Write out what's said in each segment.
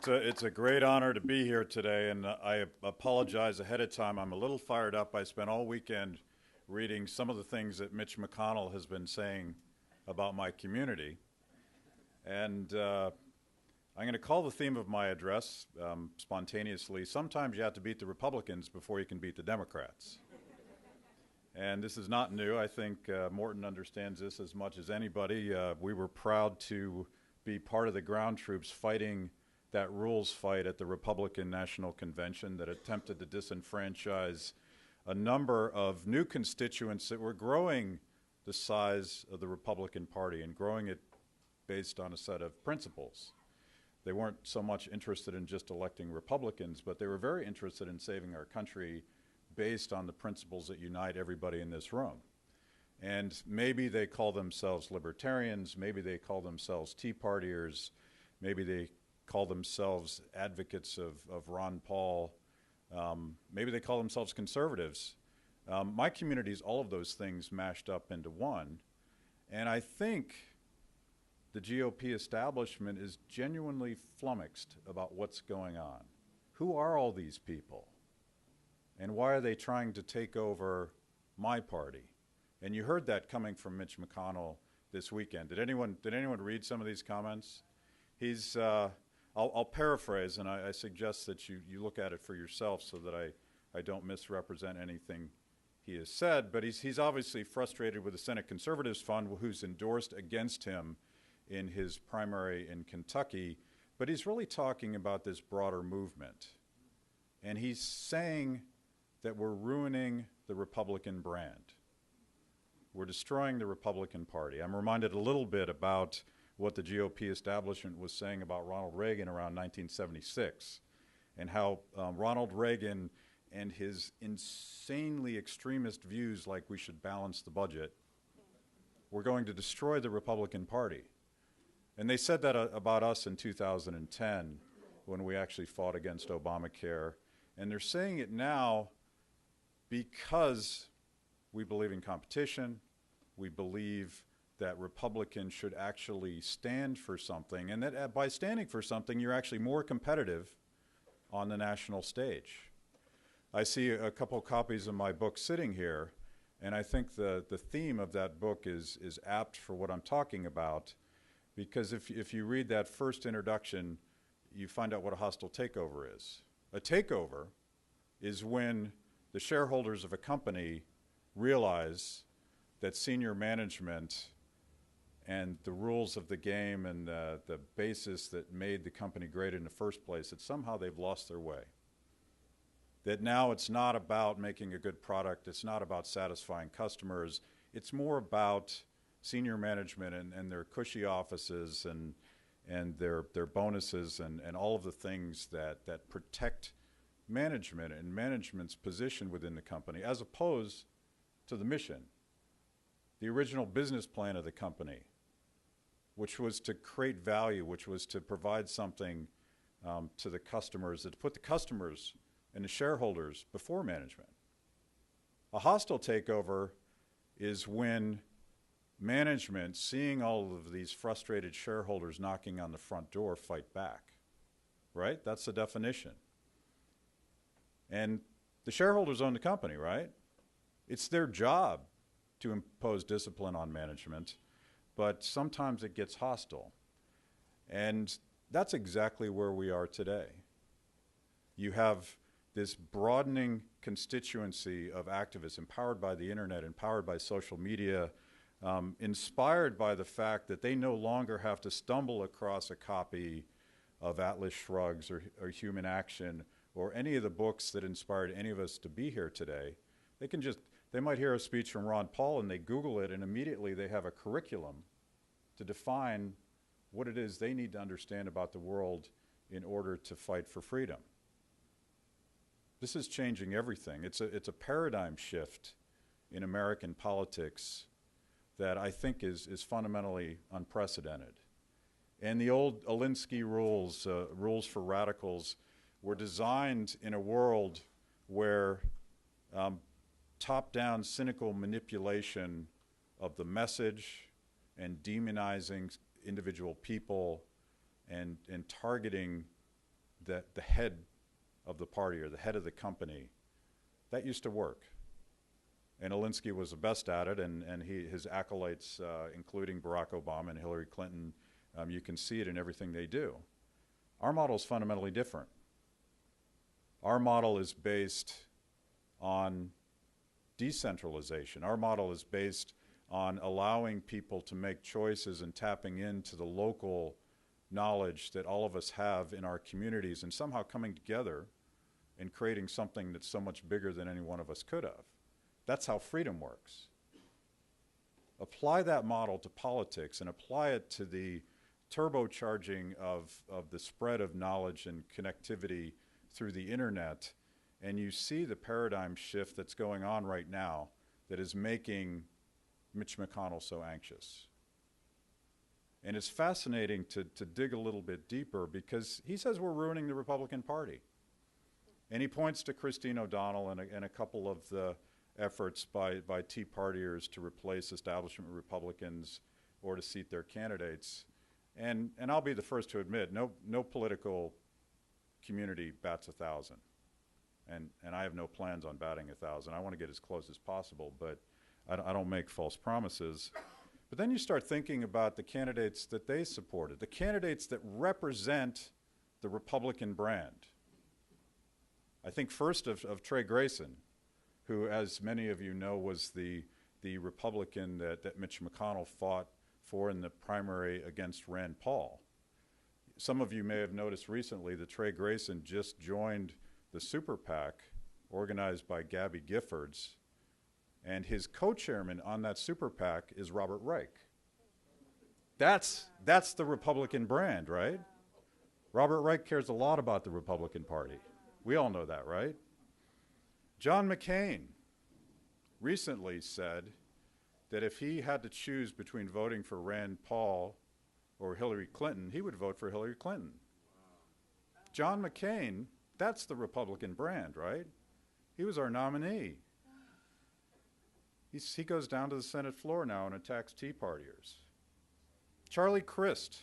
It's a great honor to be here today, and I apologize ahead of time. I'm a little fired up. I spent all weekend reading some of the things that Mitch McConnell has been saying about my community. And I'm going to call the theme of my address spontaneously. Sometimes you have to beat the Republicans before you can beat the Democrats. And this is not new. I think Morton understands this as much as anybody. We were proud to be part of the ground troops fighting that rules fight at the Republican National Convention that attempted to disenfranchise a number of new constituents that were growing the size of the Republican Party and growing it based on a set of principles. They weren't so much interested in just electing Republicans, but they were very interested in saving our country based on the principles that unite everybody in this room. And maybe they call themselves libertarians, maybe they call themselves Tea Partiers, maybe they call themselves advocates of Ron Paul, maybe they call themselves conservatives. My community is all of those things mashed up into one, and I think the GOP establishment is genuinely flummoxed about what's going on. Who are all these people? And why are they trying to take over my party? And you heard that coming from Mitch McConnell this weekend. Did anyone read some of these comments? He's, I'll paraphrase, and I suggest that you look at it for yourself so that I don't misrepresent anything he has said. But he's obviously frustrated with the Senate Conservatives Fund, who's endorsed against him in his primary in Kentucky. But he's really talking about this broader movement. And he's saying that we're ruining the Republican brand. We're destroying the Republican Party. I'm reminded a little bit about what the GOP establishment was saying about Ronald Reagan around 1976 and how Ronald Reagan and his insanely extremist views like we should balance the budget were going to destroy the Republican Party. And they said that about us in 2010 when we actually fought against Obamacare. And they're saying it now because we believe in competition, we believe that Republicans should actually stand for something, and that by standing for something, you're actually more competitive on the national stage. I see a couple copies of my book sitting here, and I think the theme of that book is apt for what I'm talking about, because if you read that first introduction, you find out what a hostile takeover is. A takeover is when the shareholders of a company realize that senior management and the rules of the game and the basis that made the company great in the first place, that somehow they've lost their way. That now it's not about making a good product, it's not about satisfying customers, it's more about senior management and their cushy offices and their bonuses and all of the things that protect management and management's position within the company, as opposed to the mission, the original business plan of the company, which was to create value, which was to provide something to the customers, that put the customers and the shareholders before management. A hostile takeover is when management, seeing all of these frustrated shareholders knocking on the front door, fight back, right? That's the definition. And the shareholders own the company, right? It's their job to impose discipline on management, but sometimes it gets hostile. And that's exactly where we are today. You have this broadening constituency of activists empowered by the internet, empowered by social media, inspired by the fact that they no longer have to stumble across a copy of Atlas Shrugged or Human Action or any of the books that inspired any of us to be here today. They might hear a speech from Ron Paul and they Google it and immediately they have a curriculum to define what it is they need to understand about the world in order to fight for freedom. This is changing everything. It's a paradigm shift in American politics that I think is fundamentally unprecedented. And the old Alinsky rules, rules for radicals, were designed in a world where top-down cynical manipulation of the message and demonizing individual people and targeting the head of the party or the head of the company, that used to work. And Alinsky was the best at it, and his acolytes, including Barack Obama and Hillary Clinton, you can see it in everything they do. Our model is fundamentally different. Our model is based on decentralization. Our model is based on allowing people to make choices and tapping into the local knowledge that all of us have in our communities and somehow coming together and creating something that's so much bigger than any one of us could have. That's how freedom works. Apply that model to politics and apply it to the turbocharging of the spread of knowledge and connectivity through the internet, and you see the paradigm shift that's going on right now that is making Mitch McConnell so anxious. And it's fascinating to dig a little bit deeper because he says we're ruining the Republican Party. And he points to Christine O'Donnell and a couple of the efforts by Tea Partiers to replace establishment Republicans or to seat their candidates. And I'll be the first to admit, no political community bats 1,000. And I have no plans on batting 1,000. I want to get as close as possible, but I don't make false promises. But then you start thinking about the candidates that they supported, the candidates that represent the Republican brand. I think first of Trey Grayson, who, as many of you know, was the Republican that Mitch McConnell fought for in the primary against Rand Paul. Some of you may have noticed recently that Trey Grayson just joined the Super PAC organized by Gabby Giffords, and his co-chairman on that Super PAC is Robert Reich. That's the Republican brand, right? Robert Reich cares a lot about the Republican Party. We all know that, right? John McCain recently said that if he had to choose between voting for Rand Paul or Hillary Clinton, he would vote for Hillary Clinton. John McCain, that's the Republican brand, right? He was our nominee. He goes down to the Senate floor now and attacks Tea Partiers. Charlie Crist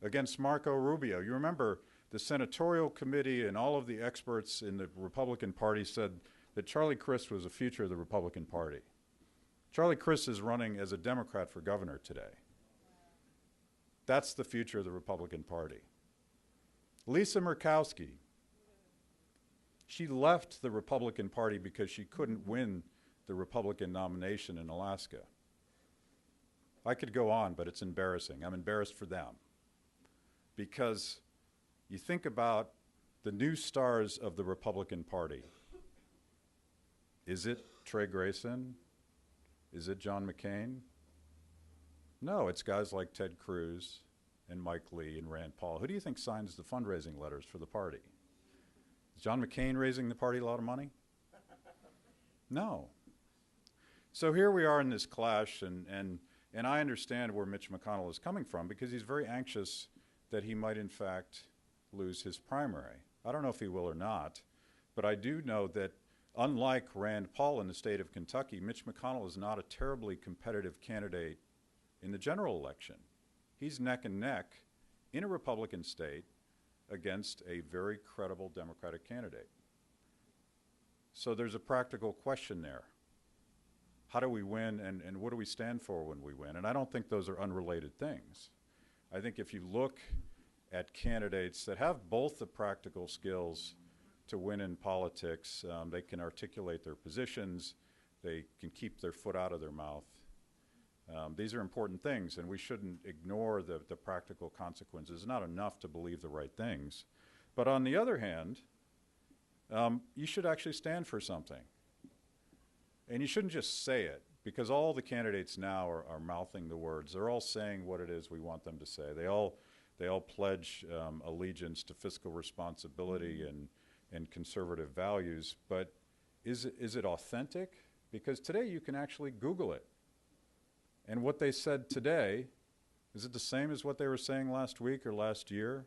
against Marco Rubio. You remember the senatorial committee and all of the experts in the Republican Party said that Charlie Crist was the future of the Republican Party. Charlie Crist is running as a Democrat for governor today. That's the future of the Republican Party. Lisa Murkowski, she left the Republican Party because she couldn't win the Republican nomination in Alaska. I could go on, but it's embarrassing. I'm embarrassed for them. Because you think about the new stars of the Republican Party. Is it Trey Grayson? Is it John McCain? No, it's guys like Ted Cruz and Mike Lee and Rand Paul. Who do you think signs the fundraising letters for the party? Is John McCain raising the party a lot of money? No. So here we are in this clash, and I understand where Mitch McConnell is coming from because he's very anxious that he might in fact lose his primary. I don't know if he will or not, but I do know that unlike Rand Paul in the state of Kentucky, Mitch McConnell is not a terribly competitive candidate in the general election. He's neck and neck in a Republican state against a very credible Democratic candidate. So there's a practical question there. How do we win, and what do we stand for when we win? And I don't think those are unrelated things. I think if you look at candidates that have both the practical skills to win in politics, they can articulate their positions, they can keep their foot out of their mouth. These are important things, and we shouldn't ignore the practical consequences. It's not enough to believe the right things. But on the other hand, you should actually stand for something. And you shouldn't just say it, because all the candidates now are mouthing the words. They're all saying what it is we want them to say. They all pledge allegiance to fiscal responsibility and conservative values. But is it authentic? Because today you can actually Google it. And what they said today, is it the same as what they were saying last week or last year?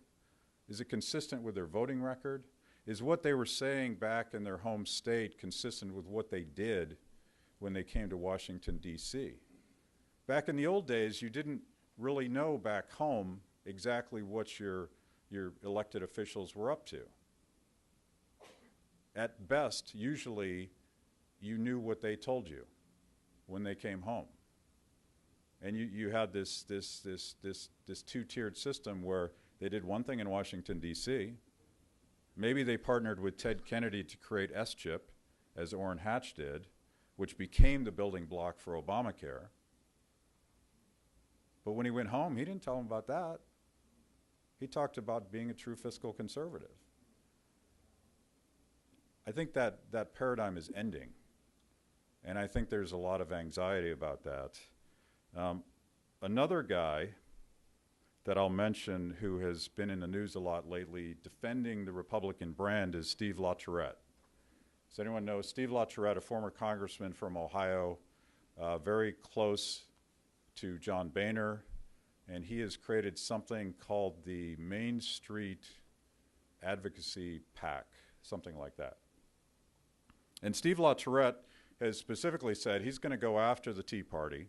Is it consistent with their voting record? Is what they were saying back in their home state consistent with what they did when they came to Washington, D.C.? Back in the old days, you didn't really know back home exactly what your elected officials were up to. At best, usually, you knew what they told you when they came home. And you had this two-tiered system where they did one thing in Washington, D.C. Maybe they partnered with Ted Kennedy to create S-chip, as Orrin Hatch did, which became the building block for Obamacare. But when he went home, he didn't tell them about that. He talked about being a true fiscal conservative. I think that paradigm is ending. And I think there's a lot of anxiety about that. Another guy that I'll mention who has been in the news a lot lately defending the Republican brand is Steve LaTourette. Does anyone know Steve LaTourette, a former congressman from Ohio, very close to John Boehner, and he has created something called the Main Street Advocacy PAC, something like that. And Steve LaTourette has specifically said he's going to go after the Tea Party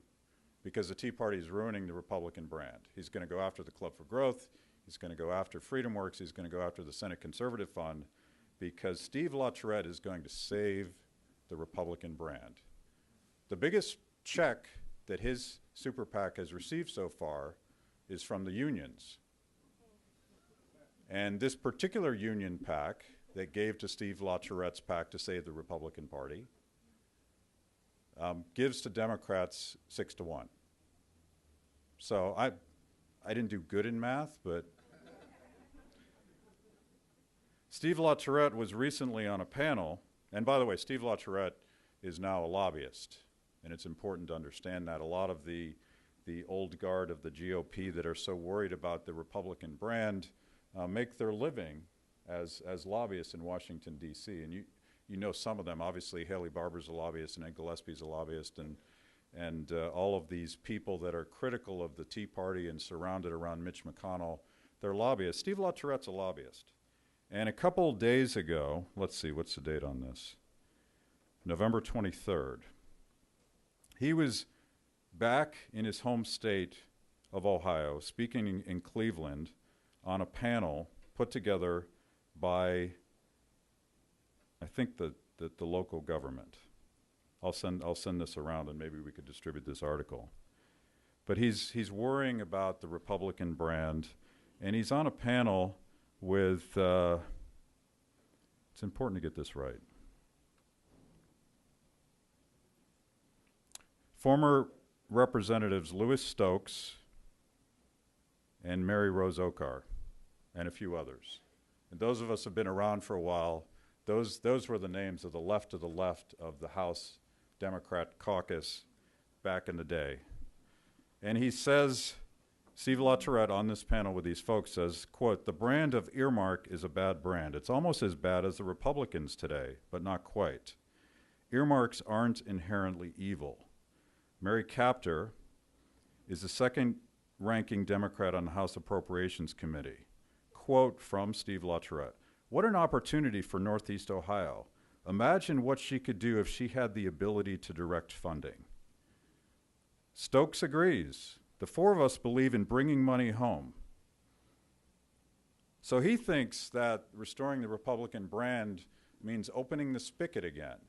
because the Tea Party is ruining the Republican brand. He's going to go after the Club for Growth. He's going to go after FreedomWorks. He's going to go after the Senate Conservative Fund because Steve LaTourette is going to save the Republican brand. The biggest check that his super PAC has received so far is from the unions. And this particular union PAC that gave to Steve LaTourette's PAC to save the Republican Party gives to Democrats 6-1. So I didn't do good in math, but Steve LaTourette was recently on a panel, and by the way, Steve LaTourette is now a lobbyist, and it's important to understand that. A lot of the old guard of the GOP that are so worried about the Republican brand make their living as lobbyists in Washington, D.C., and you know some of them. Obviously, Haley Barbour's a lobbyist, and Ed Gillespie's a lobbyist, and all of these people that are critical of the Tea Party and surrounded around Mitch McConnell, they're lobbyists. Steve LaTourette's a lobbyist. And a couple days ago, let's see, what's the date on this? November 23rd. He was back in his home state of Ohio, speaking in Cleveland on a panel put together by, I think, the local government. I'll send this around, and maybe we could distribute this article. But he's worrying about the Republican brand, and he's on a panel with, it's important to get this right. Former Representatives Louis Stokes and Mary Rose Okar, and a few others. And those of us who have been around for a while, those were the names of the left of the House Democrat caucus back in the day. And he says, Steve LaTourette on this panel with these folks says, quote, "The brand of earmark is a bad brand. It's almost as bad as the Republicans today, but not quite. Earmarks aren't inherently evil. Mary Kaptur is the second-ranking Democrat on the House Appropriations Committee." Quote from Steve LaTourette, "What an opportunity for Northeast Ohio. Imagine what she could do if she had the ability to direct funding." Stokes agrees. "The four of us believe in bringing money home." So he thinks that restoring the Republican brand means opening the spigot again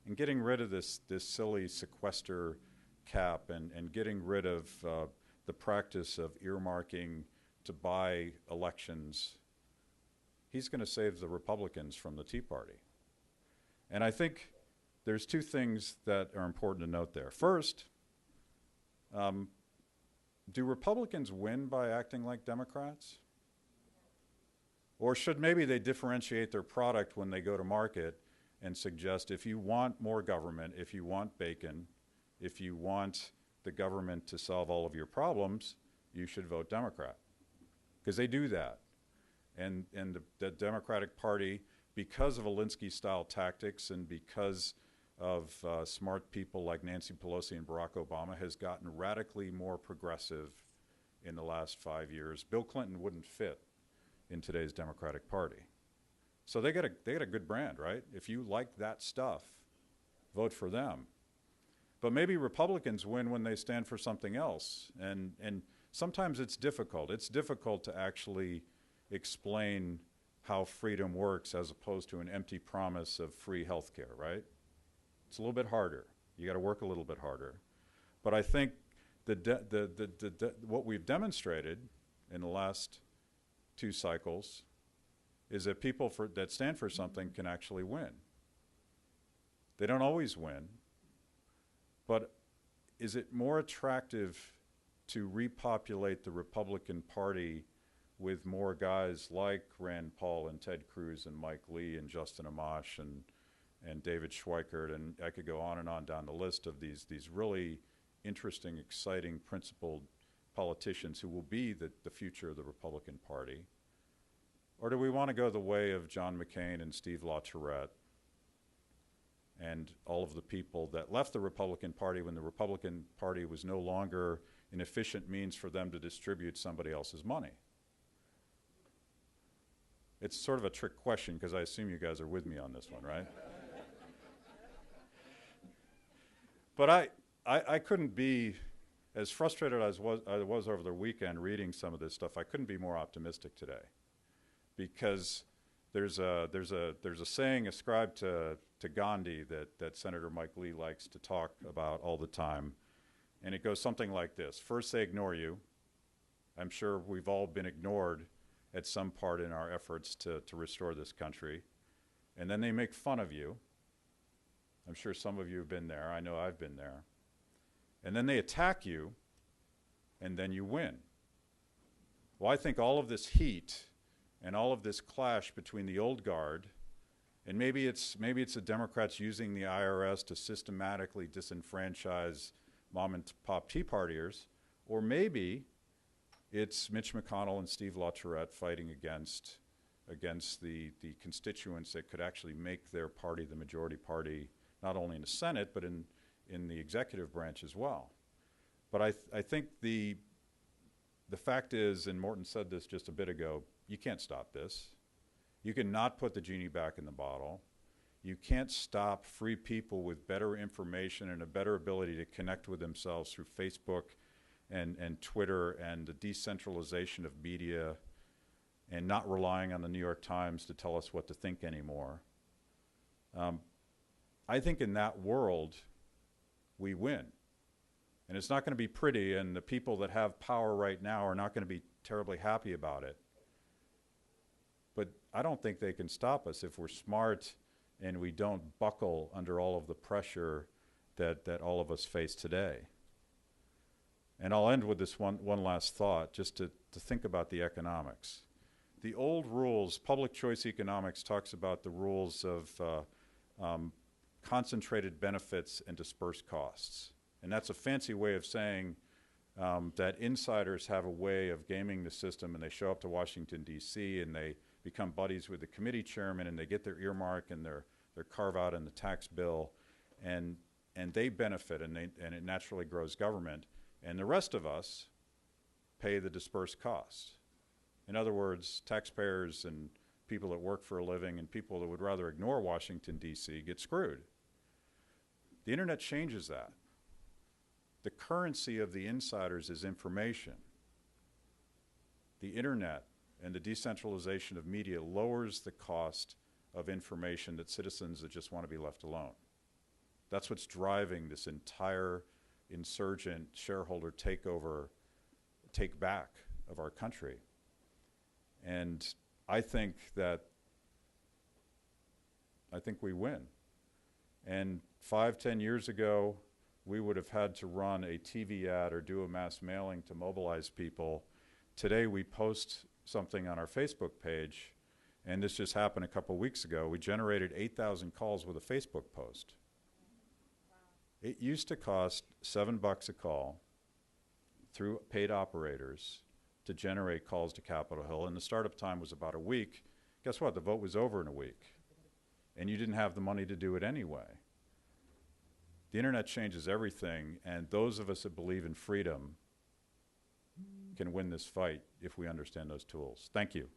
and getting rid of this silly sequester cap and getting rid of the practice of earmarking to buy elections. He's going to save the Republicans from the Tea Party. And I think there's two things that are important to note there. First, do Republicans win by acting like Democrats? Or should maybe they differentiate their product when they go to market and suggest if you want more government, if you want bacon, if you want the government to solve all of your problems, you should vote Democrat. Because they do that. And the Democratic Party, because of Alinsky-style tactics and because of smart people like Nancy Pelosi and Barack Obama, has gotten radically more progressive in the last 5 years. Bill Clinton wouldn't fit in today's Democratic Party. So they got a good brand, right? If you like that stuff, vote for them. But maybe Republicans win when they stand for something else. And sometimes it's difficult. It's difficult to actually explain how freedom works as opposed to an empty promise of free health care, right? It's a little bit harder. You got to work a little bit harder. But I think what we've demonstrated in the last 2 cycles is that people that stand for something can actually win. They don't always win, but is it more attractive to repopulate the Republican Party with more guys like Rand Paul and Ted Cruz and Mike Lee and Justin Amash and David Schweikert, and I could go on and on down the list of these really interesting, exciting, principled politicians who will be the future of the Republican Party? Or do we want to go the way of John McCain and Steve LaTourette and all of the people that left the Republican Party when the Republican Party was no longer an efficient means for them to distribute somebody else's money? It's sort of a trick question because I assume you guys are with me on this one, right? But I couldn't be, as frustrated as I was over the weekend reading some of this stuff, I couldn't be more optimistic today. Because there's a saying ascribed to Gandhi that Senator Mike Lee likes to talk about all the time. And it goes something like this. First, they ignore you. I'm sure we've all been ignored at some part in our efforts to restore this country. And then they make fun of you. I'm sure some of you have been there. I know I've been there. And then they attack you, and then you win. Well, I think all of this heat and all of this clash between the old guard, and maybe it's the Democrats using the IRS to systematically disenfranchise mom and pop Tea Partiers, or maybe it's Mitch McConnell and Steve LaTourette fighting against the constituents that could actually make their party the majority party, not only in the Senate, but in the executive branch as well. But I think the fact is, and Morton said this just a bit ago, you can't stop this. You cannot put the genie back in the bottle. You can't stop free people with better information and a better ability to connect with themselves through Facebook and Twitter and the decentralization of media and not relying on the New York Times to tell us what to think anymore. I think in that world, we win. And it's not going to be pretty, and the people that have power right now are not going to be terribly happy about it. But I don't think they can stop us if we're smart and we don't buckle under all of the pressure that all of us face today. And I'll end with this one last thought, just to think about the economics. The old rules, public choice economics talks about the rules of concentrated benefits and dispersed costs. And that's a fancy way of saying that insiders have a way of gaming the system, and they show up to Washington, D.C., and they become buddies with the committee chairman, and they get their earmark and their carve-out in the tax bill, and they benefit, and it naturally grows government. And the rest of us pay the dispersed costs. In other words, taxpayers and people that work for a living and people that would rather ignore Washington, D.C. get screwed. The internet changes that. The currency of the insiders is information. The internet and the decentralization of media lowers the cost of information that citizens that just want to be left alone. That's what's driving this entire insurgent shareholder takeover, take back of our country. And I think we win. And 5-10 years ago, we would have had to run a TV ad or do a mass mailing to mobilize people. Today, we post something on our Facebook page, and this just happened a couple weeks ago. We generated 8,000 calls with a Facebook post. Wow. It used to cost $7 a call through paid operators to generate calls to Capitol Hill, and the startup time was about a week. Guess what? The vote was over in a week, and you didn't have the money to do it anyway. The internet changes everything, and those of us that believe in freedom can win this fight if we understand those tools. Thank you.